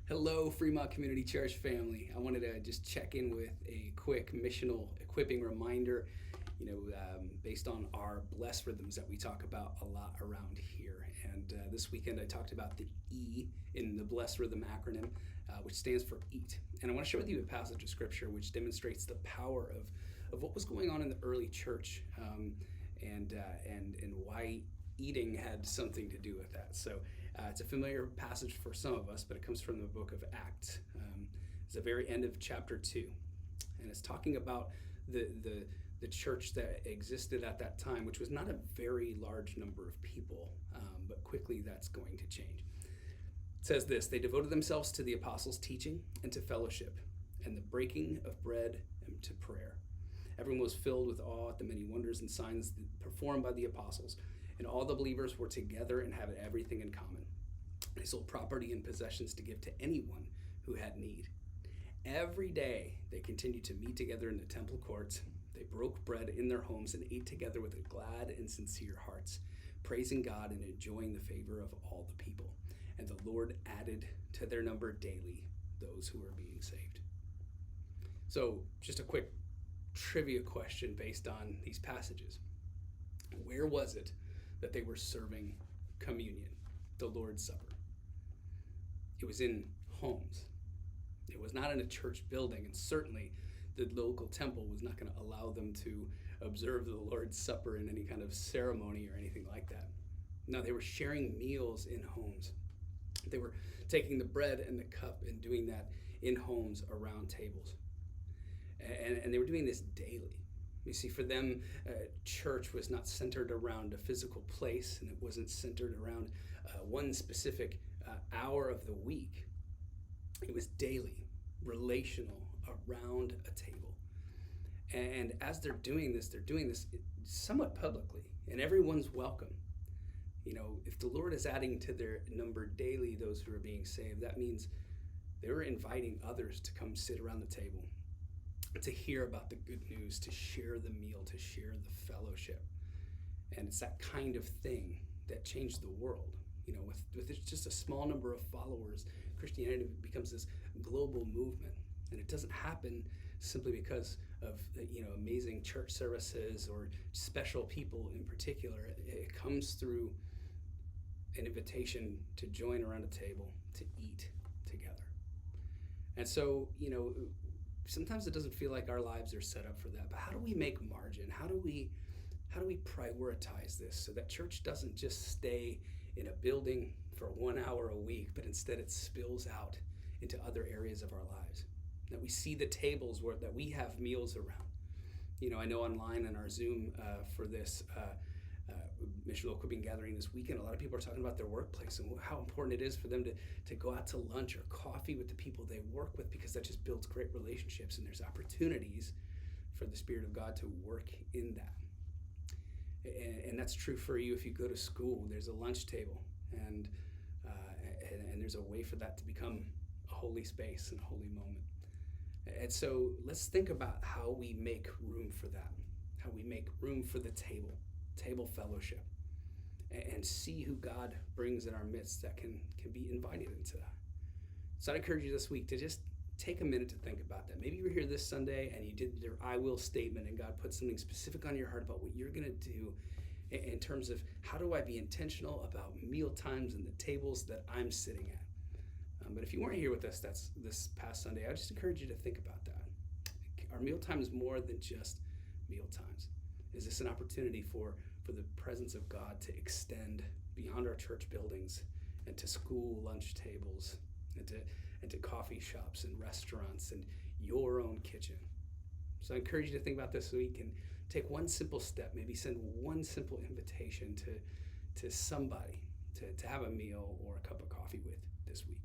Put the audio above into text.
Hello, Fremont.Church family. I wanted to just check in with a quick missional equipping reminder, based on our bless rhythms that we talk about a lot around here. And this weekend I talked about the E in the bless rhythm acronym, which stands for eat. And I want to share with you a passage of scripture which demonstrates the power of what was going on in the early church, and why eating had something to do with that. So it's a familiar passage for some of us, but it comes from the book of Acts. It's the very end of chapter 2, and it's talking about the church that existed at that time, which was not a very large number of people, but quickly that's going to change. It says this: they devoted themselves to the apostles' teaching and to fellowship and the breaking of bread and to prayer. Everyone was filled with awe at the many wonders and signs performed by the apostles, and all the believers were together and had everything in common. They sold property and possessions to give to anyone who had need. Every day they continued to meet together in the temple courts. They broke bread in their homes and ate together with glad and sincere hearts, praising God and enjoying the favor of all the people. And the Lord added to their number daily those who were being saved. So just a quick trivia question based on these passages. Where was it that they were serving communion, the Lord's Supper? It was in homes. It was not in a church building, and certainly the local temple was not going to allow them to observe the Lord's Supper in any kind of ceremony or anything like that. No, they were sharing meals in homes. They were taking the bread and the cup and doing that in homes around tables. And they were doing this daily. You see, for them, church was not centered around a physical place, and it wasn't centered around one specific hour of the week. It was daily, relational, around a table. And as they're doing this somewhat publicly, and everyone's welcome. If the Lord is adding to their number daily those who are being saved, that means they were inviting others to come sit around the table, to hear about the good news, to share the meal, to share the fellowship. And it's that kind of thing that changed the world. With just a small number of followers, Christianity becomes this global movement. And it doesn't happen simply because of amazing church services or special people in particular. It comes through an invitation to join around a table, to eat together. And so, sometimes it doesn't feel like our lives are set up for that. But how do we make margin? How do we prioritize this so that church doesn't just stay in a building for 1 hour a week, but instead it spills out into other areas of our lives? That we see the tables that we have meals around. I know online in our Zoom for this missional equipping gathering this weekend, a lot of people are talking about their workplace and how important it is for them to go out to lunch or coffee with the people they work with, because that just builds great relationships, and there's opportunities for the Spirit of God to work in that. And that's true for you if you go to school. There's a lunch table, and there's a way for that to become a holy space and a holy moment. And so let's think about how we make room for that, how we make room for the table fellowship, and see who God brings in our midst that can be invited into that. So I'd encourage you this week to just take a minute to think about that. Maybe you were here this Sunday and you did your I will statement, and God put something specific on your heart about what you're going to do in terms of how do I be intentional about meal times and the tables that I'm sitting at. But if you weren't here with us this past Sunday, I just encourage you to think about that. Are meal times more than just meal times? Is this an opportunity for the presence of God to extend beyond our church buildings and to school lunch tables and to coffee shops and restaurants and your own kitchen? So I encourage you to think about this week and take one simple step, maybe send one simple invitation to somebody to have a meal or a cup of coffee with this week.